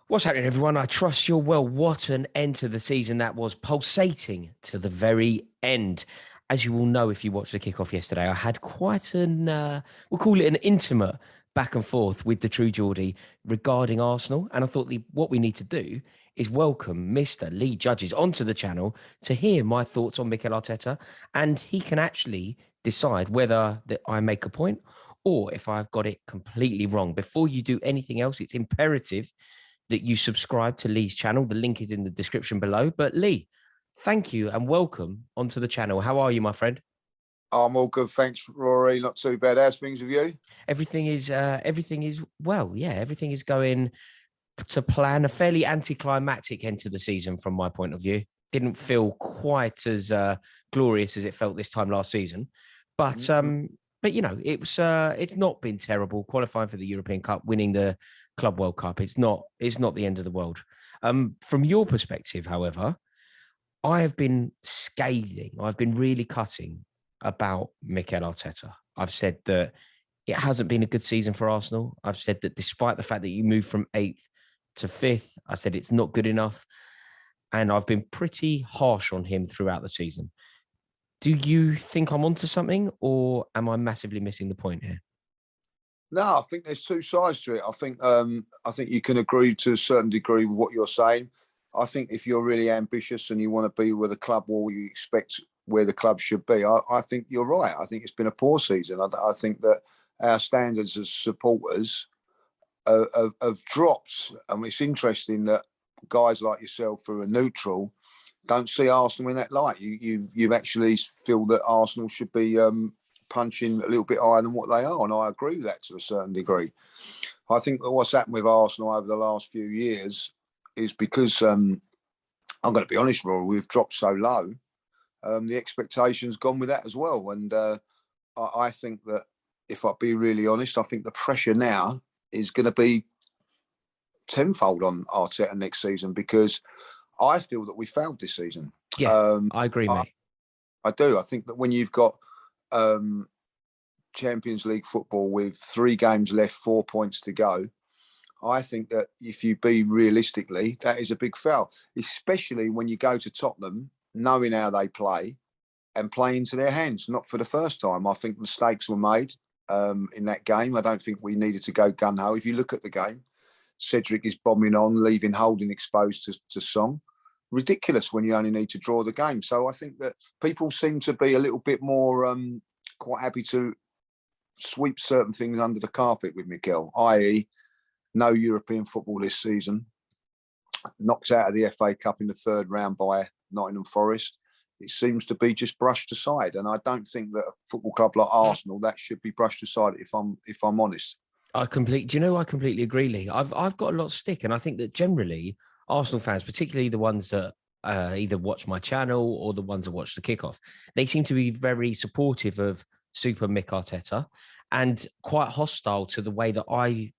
What's happening, everyone? I trust you're well. What an end to the season that was, pulsating to the very end. As you will know, if you watched the kickoff yesterday, I had quite we'll call it an intimate back and forth with the True Geordie regarding Arsenal. And I thought what we need to do is welcome Mr. Lee Judges onto the channel to hear my thoughts on Mikel Arteta. And he can actually decide whether that I make a point or if I've got it completely wrong. Before you do anything else, it's imperative that you subscribe to Lee's channel. The link is in the description below. But Lee, thank you and welcome onto the channel. How are you, my friend? I'm all good, thanks, Rory. Not too bad. How's things with you? Everything is well. Yeah, everything is going to plan. A fairly anticlimactic end to the season from my point of view. Didn't feel quite as glorious as it felt this time last season, but you know, it's not been terrible. Qualifying for the European Cup, winning the Club World Cup, it's not the end of the world. From your perspective, however, I have been scathing. I've been really cutting about Mikel Arteta. I've said that it hasn't been a good season for Arsenal. I've said that despite the fact that you moved from 8th to 5th, I said it's not good enough. And I've been pretty harsh on him throughout the season. Do you think I'm onto something, or am I massively missing the point here? No, I think there's two sides to it. I think you can agree to a certain degree with what you're saying. I think if you're really ambitious and you want to be with a club or you expect where the club should be, I think you're right. I think it's been a poor season. I think that our standards as supporters have dropped. And it's interesting that guys like yourself who are neutral don't see Arsenal in that light. You actually feel that Arsenal should be punching a little bit higher than what they are, and I agree with that to a certain degree. I think that what's happened with Arsenal over the last few years is because I'm going to be honest, Rory, we've dropped so low. The expectations gone with that as well, and I think that if I be really honest, I think the pressure now is going to be tenfold on Arteta next season because I feel that we failed this season. Yeah, I agree, mate. I do. I think that when you've got Champions League football with 3 games left, 4 points to go, I think that if you be realistically, that is a big foul, especially when you go to Tottenham, knowing how they play and play into their hands. Not for the first time. I think mistakes were made in that game. I don't think we needed to go gung-ho. If you look at the game, Cedric is bombing on, leaving Holding exposed to Song. Ridiculous when you only need to draw the game. So I think that people seem to be a little bit more quite happy to sweep certain things under the carpet with Mikel, i.e. no European football this season, knocked out of the FA Cup in the 3rd round by Nottingham Forest. It seems to be just brushed aside. And I don't think that a football club like Arsenal, that should be brushed aside if I'm honest. I completely agree, Lee. I've got a lot of stick, and I think that generally Arsenal fans, particularly the ones that either watch my channel or the ones that watch the kickoff, they seem to be very supportive of Super Mick Arteta and quite hostile to the way that I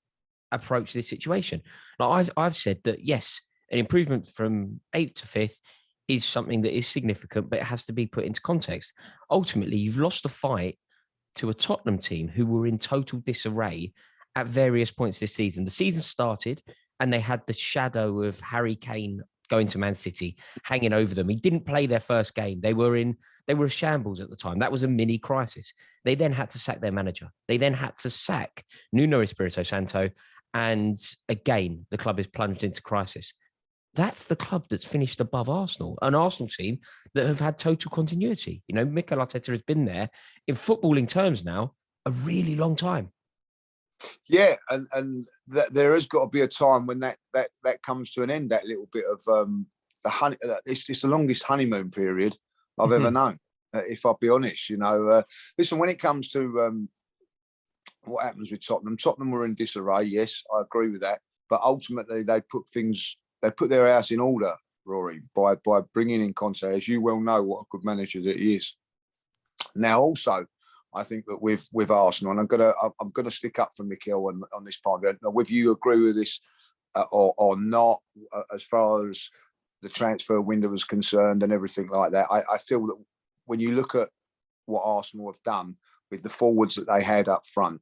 approach this situation. Now, I've said that yes, an improvement from 8th to 5th is something that is significant, but it has to be put into context. Ultimately, you've lost a fight to a Tottenham team who were in total disarray at various points this season. The season started and they had the shadow of Harry Kane going to Man City hanging over them. He didn't play their first game. They were a shambles at the time. That was a mini crisis. They then had to sack their manager. They then had to sack Nuno Espirito Santo. And again, the club is plunged into crisis. That's the club that's finished above Arsenal, an Arsenal team that have had total continuity. You know, Mikel Arteta has been there in footballing terms now a really long time. Yeah, and there has got to be a time when that comes to an end. That little bit of it's the longest honeymoon period I've ever known. If I'll be honest, you know, listen, when it comes to what happens with Tottenham were in disarray. Yes, I agree with that. But ultimately, they put their house in order, Rory, by bringing in Conte, as you well know what a good manager that he is. Now, also, I think that with Arsenal, and I'm gonna stick up for Mikel on this part. Now, whether you agree with this or not, as far as the transfer window is concerned and everything like that, I feel that when you look at what Arsenal have done with the forwards that they had up front,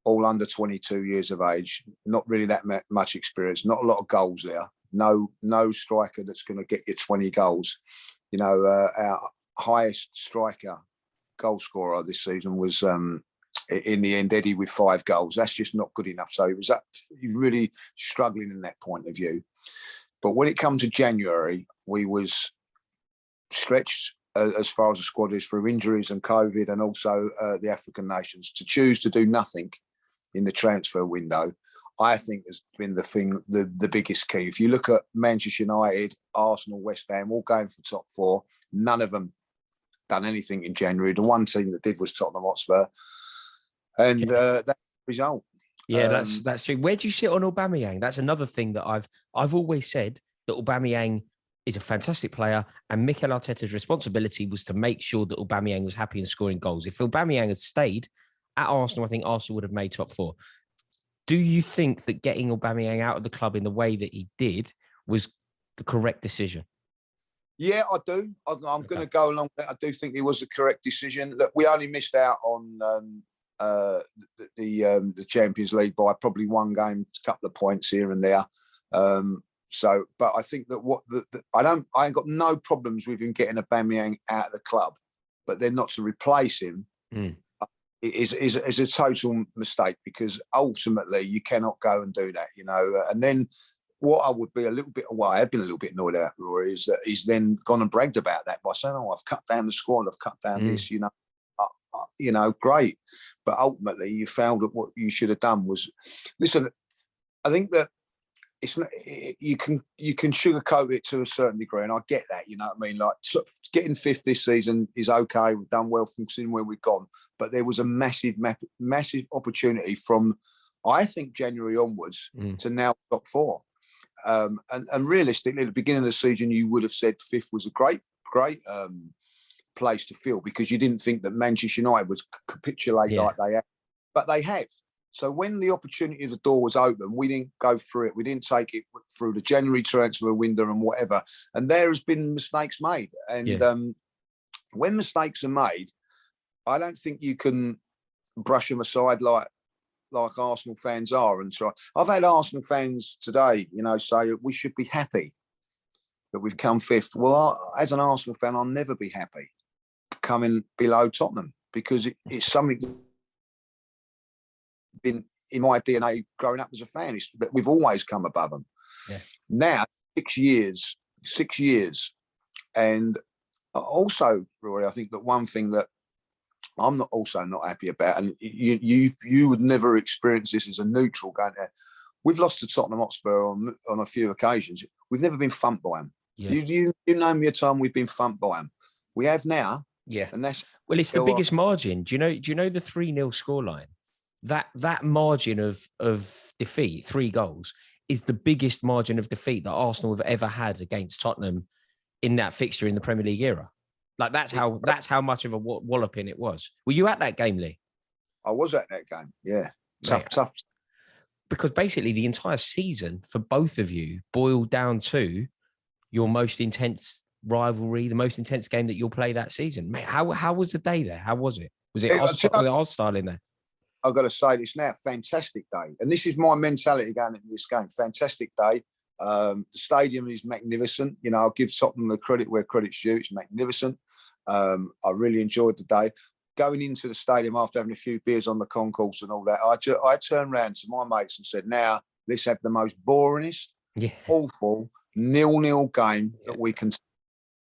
all under 22 years of age, not really that much experience, not a lot of goals there. No striker that's going to get you 20 goals. You know, our highest striker goal scorer this season was in the end Eddie with 5 goals. That's just not good enough. So he was really struggling in that point of view. But when it comes to January, we was stretched as far as the squad is through injuries and COVID, and also the African nations. To choose to do nothing in the transfer window, I think has been the biggest key. If you look at Manchester United, Arsenal, West Ham, all going for top 4, none of them done anything in January. The one team that did was Tottenham Hotspur, and that's the result. Yeah, that's true. Where do you sit on Aubameyang? That's another thing that I've always said, that Aubameyang is a fantastic player, and Mikel Arteta's responsibility was to make sure that Aubameyang was happy and scoring goals. If Aubameyang had stayed at Arsenal, I think Arsenal would have made top 4. Do you think that getting Aubameyang out of the club in the way that he did was the correct decision? Yeah, I do. I'm going to go along with that. I do think it was the correct decision. Look, we only missed out on the Champions League by probably one game, a couple of points here and there. But I think that I ain't got no problems with him getting Aubameyang out of the club, but then not to replace him is a total mistake, because ultimately you cannot go and do that, you know. And then what I would be a little bit away, I've been a little bit annoyed at Rory, is that he's then gone and bragged about that by saying, "Oh, I've cut down the squad, I've cut down this," you know. Great, but ultimately you found that what you should have done was, listen. I think that it's not, you can sugarcoat it to a certain degree, and I get that, you know what I mean? Like, getting 5th this season is okay. We've done well from seeing where we've gone, but there was a massive opportunity from, I think, January onwards to now top 4. And realistically, at the beginning of the season, you would have said 5th was a great place to feel, because you didn't think that Manchester United would capitulate like they have, but they have. So when the opportunity of the door was open, we didn't go through it. We didn't take it through the January transfer window and whatever. And there has been mistakes made. And when mistakes are made, I don't think you can brush them aside like Arsenal fans are. And so I've had Arsenal fans today, you know, say we should be happy that we've come 5th. Well, as an Arsenal fan, I'll never be happy coming below Tottenham, because it's something been in my DNA growing up as a fan. But we've always come above them. Yeah. Now 6 years, and also, Rory, I think that one thing that I'm not happy about, and you would never experience this as a neutral going there. We've lost to Tottenham Hotspur on a few occasions. We've never been thumped by them. Yeah. You name me a time we've been thumped by them. We have now. Yeah, and that's, well, it's the biggest margin. Do you know the 3-0 scoreline? That margin of defeat, 3 goals, is the biggest margin of defeat that Arsenal have ever had against Tottenham in that fixture in the Premier League era. Like, that's how much of a walloping it was. Were you at that game, Lee? I was at that game. Yeah, tough. Because basically the entire season for both of you boiled down to your most intense rivalry, the most intense game that you'll play that season. Mate, how was the day there? How was it? Was it hostile in there? I've got to say this now, fantastic day. And this is my mentality going into this game. Fantastic day. The stadium is magnificent. You know, I'll give Tottenham the credit where credit's due. It's magnificent. I really enjoyed the day. Going into the stadium after having a few beers on the concourse and all that, I turned around to my mates and said, now let's have the most boringest, awful, 0-0 game that we can.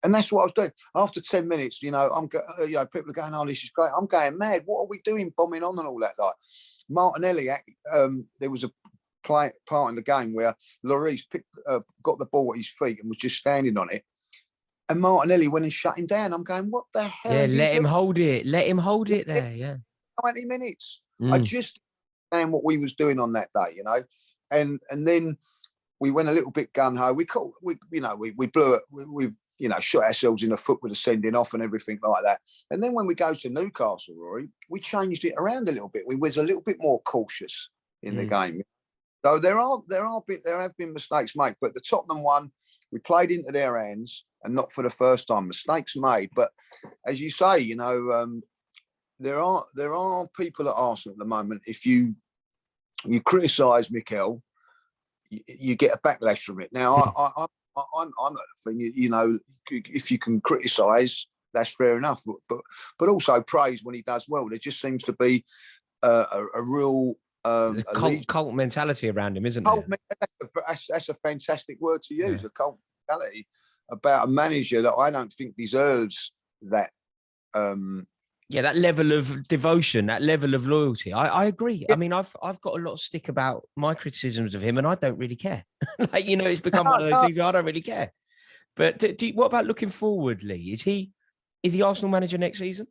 And that's what I was doing. After 10 minutes, you know, people are going, "Oh, this is great." I'm going mad. What are we doing, bombing on and all that? Like Martinelli, there was a part in the game where Lloris got the ball at his feet and was just standing on it, and Martinelli went and shut him down. I'm going, what the hell? Yeah, let him hold it. Let him hold it there. Yeah, 90 minutes. I just understand what we was doing on that day, you know, and then we went a little bit gun ho. We blew it. We shot ourselves in the foot with the sending off and everything like that. And then when we go to Newcastle, Rory, we changed it around a little bit. We was a little bit more cautious in the game. So there have been mistakes made, but the Tottenham one, we played into their hands, and not for the first time. Mistakes made, but as you say, you know, there are people at Arsenal at the moment. If you you criticise Mikel, you get a backlash from it. Now, I'm not a thing. You know, if you can criticise, that's fair enough. But also praise when he does well. There just seems to be a real cult mentality around him, isn't there? That's a fantastic word to use. A cult mentality about a manager that I don't think deserves that. That level of devotion, that level of loyalty. I agree. I mean, I've got a lot of stick about my criticisms of him, and I don't really care. Like, you know, it's become one of those things where I don't really care. But what about looking forward, Lee? Is he Arsenal manager next season?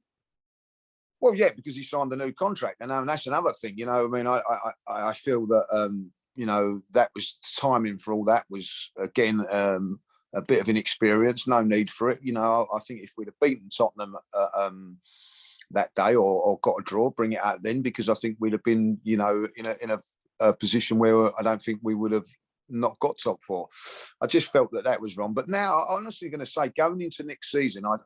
Well, yeah, because he signed a new contract, and that's another thing. You know, I mean, I feel that you know, that was timing for all that was again a bit of inexperience. No need for it. You know, I think if we'd have beaten Tottenham that day or got a draw, bring it out then, because I think we'd have been, you know, in a position where I don't think we would have not got top four. I just felt that was wrong. But now, I'm honestly going to say, going into next season, I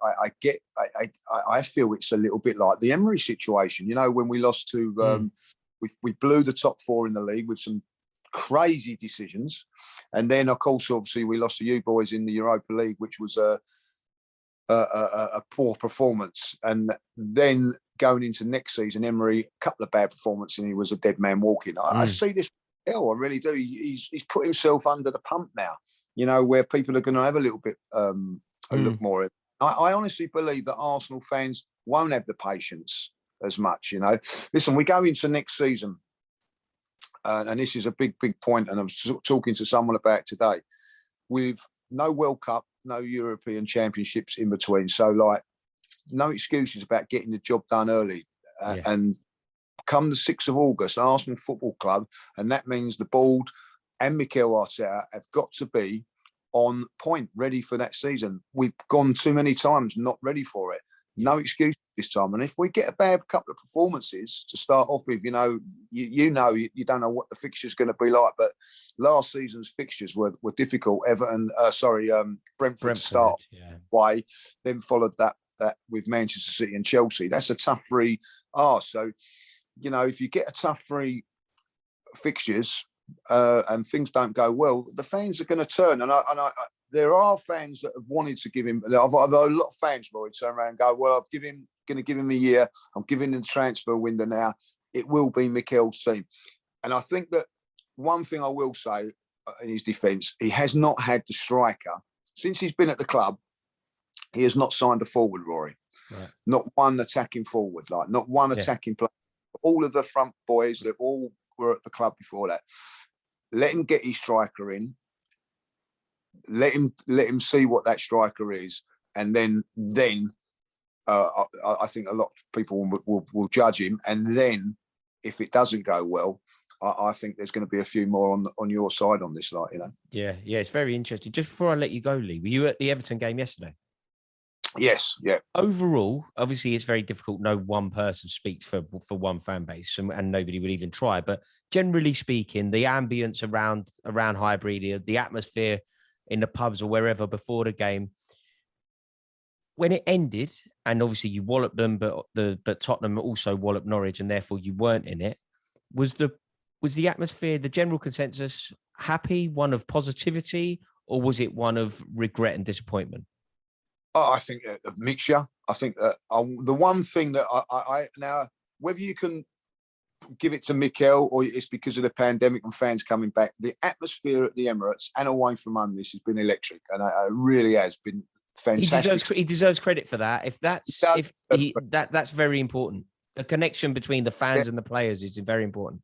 feel it's a little bit like the Emery situation. You know, when we lost to, we blew the top four in the league with some crazy decisions, and then of course, obviously, we lost to you boys in the Europa League, which was a poor performance. And then going into next season, Emery, a couple of bad performances, and he was a dead man walking. I see this. I really do. He's put himself under the pump now, you know, where people are going to have a little bit a look more. I honestly believe that Arsenal fans won't have the patience as much, you know. Listen, we go into next season, and this is a big point, and I was talking to someone about it today, with no World Cup, no European Championships in between. So, like, no excuses about getting the job done early. And come the 6th of August, Arsenal Football Club, and that means the board and Mikel Arteta have got to be on point, ready for that season. We've gone too many times not ready for it. No excuse this time. And if we get a bad couple of performances to start off with, you know, you don't know what the fixture's going to be like, but last season's fixtures were difficult. Brentford to start way, then followed that with Manchester City and Chelsea. That's a tough three. So, you know, if you get a tough three fixtures and things don't go well, the fans are going to turn. And there are fans that have wanted to give him. I've had a lot of fans, Roy, turn around and go, "Well, going to give him a year. I'm giving him the transfer window now. It will be Mikel's team." And I think that one thing I will say in his defence, he has not had the striker since he's been at the club. He has not signed a forward, Rory. Right. Not one attacking forward, like not one attacking player. All of the front boys that all were at the club before that. Let him get his striker in. Let him see what that striker is, and then I think a lot of people will judge him. And then, if it doesn't go well, I think there's going to be a few more on your side on this, like, you know. Yeah, it's very interesting. Just before I let you go, Lee, were you at the Everton game yesterday? Yes, yeah. Overall, obviously, it's very difficult. No one person speaks for one fan base, and nobody would even try. But generally speaking, the ambience around Highbury, the atmosphere in the pubs or wherever before the game, when it ended, and obviously you walloped them, but Tottenham also walloped Norwich, and therefore you weren't in it. Was the atmosphere, the general consensus, happy, one of positivity, or was it one of regret and disappointment? I think a mixture. I think that the one thing that I now, whether you can give it to Mikel or it's because of the pandemic and fans coming back, the atmosphere at the Emirates and away from home, this has been electric, and it really has been fantastic. He deserves credit for that. That's very important. The connection between the fans and the players is very important.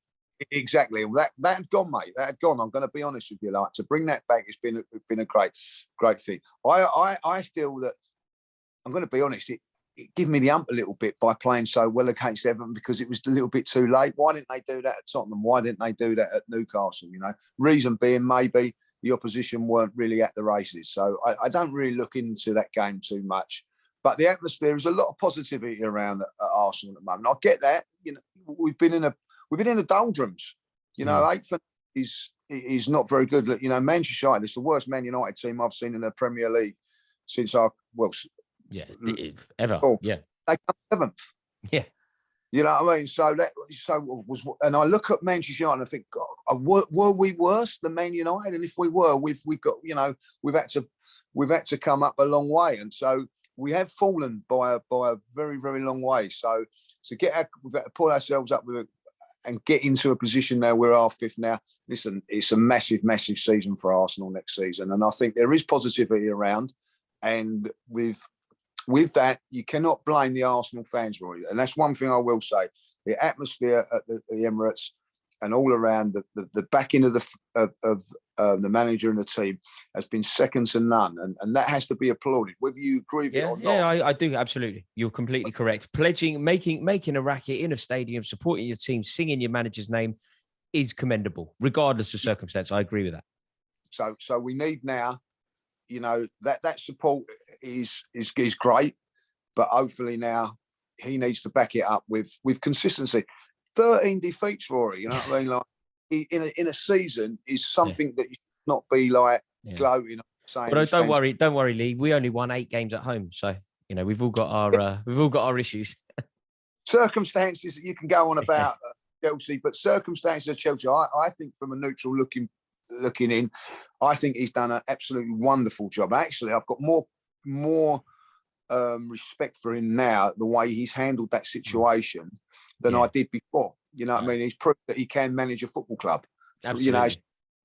Exactly. That had gone, mate. That had gone. I'm going to be honest with you. Like, to bring that back, it's been a great thing. I feel that, I'm going to be honest, it gave me the ump a little bit by playing so well against Everton, because it was a little bit too late. Why didn't they do that at Tottenham? Why didn't they do that at Newcastle? You know, reason being maybe the opposition weren't really at the races. So I don't really look into that game too much. But the atmosphere is a lot of positivity around at Arsenal at the moment. I get that. You know, we've been in the doldrums. You know, 8th is not very good. You know, Manchester United is the worst Man United team I've seen in the Premier League since ever. Oh, yeah, they come 7th. Yeah. You know what I mean? So and I look at Manchester United and I think, God, were we worse than Man United? And if we were, we've got, you know, we've had to come up a long way, and so we have fallen by a very, very long way. So we've got to pull ourselves up and get into a position now. We're our fifth now. Listen, it's a massive, massive season for Arsenal next season, and I think there is positivity around, and with that, you cannot blame the Arsenal fans, Roy. And that's one thing I will say. The atmosphere at the Emirates and all around, the backing of the manager and the team has been second to none. And that has to be applauded, whether you agree with it or not. Yeah, I do, absolutely. You're completely correct. Pledging, making a racket in a stadium, supporting your team, singing your manager's name is commendable, regardless of circumstance. I agree with that. So we need now, you know, that support is great, but hopefully now he needs to back it up with consistency. 13 defeats, Rory. You know what I mean? Like in a season is something that you should not be like gloating on. Saying, well, don't worry, Lee. We only won 8 games at home, so you know we've all got our issues. Circumstances that you can go on about Chelsea, but circumstances of Chelsea, I think from a neutral looking in, I think he's done an absolutely wonderful job. Actually, I've got more respect for him now, the way he's handled that situation than I did before. You know what I mean? He's proved that he can manage a football club. Absolutely. You know, it's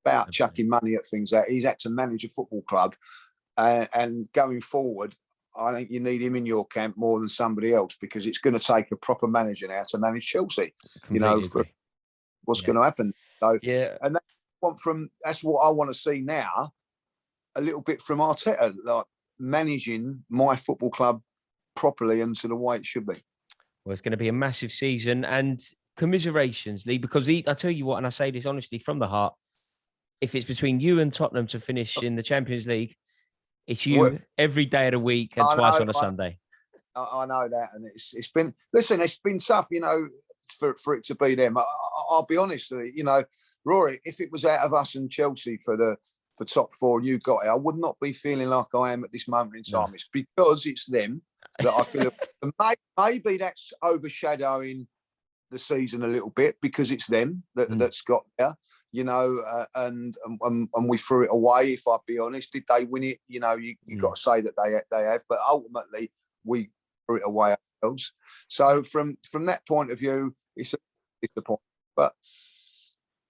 about chucking money at things. That he's had to manage a football club, and going forward, I think you need him in your camp more than somebody else, because it's going to take a proper manager now to manage Chelsea. You know, for what's going to happen. So and that's what I want to see now, a little bit from Arteta, like managing my football club properly and to the way it should be. Well, it's going to be a massive season, and commiserations, Lee, because I tell you what, and I say this honestly from the heart, if it's between you and Tottenham to finish in the Champions League, it's you every day of the week and twice on a Sunday. I know that, and it's been tough, you know, for it to be them. I'll be honest with you, you know, Rory, if it was out of us and Chelsea for top 4 and you got it, I would not be feeling like I am at this moment in time. No. It's because it's them that I feel maybe that's overshadowing the season a little bit, because it's them that's got there, you know, and we threw it away. If I'd be honest, did they win it? You know, you got to say that they have, but ultimately we threw it away ourselves. So from that point of view, it's a disappointment. But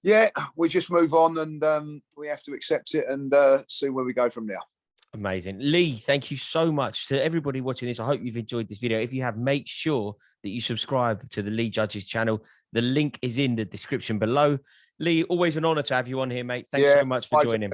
yeah, we just move on, and we have to accept it and see where we go from there. Amazing. Lee, thank you so much to everybody watching this. I hope you've enjoyed this video. If you have, make sure that you subscribe to the Lee Judges channel. The link is in the description below. Lee, always an honor to have you on here, mate. Thanks so much for joining.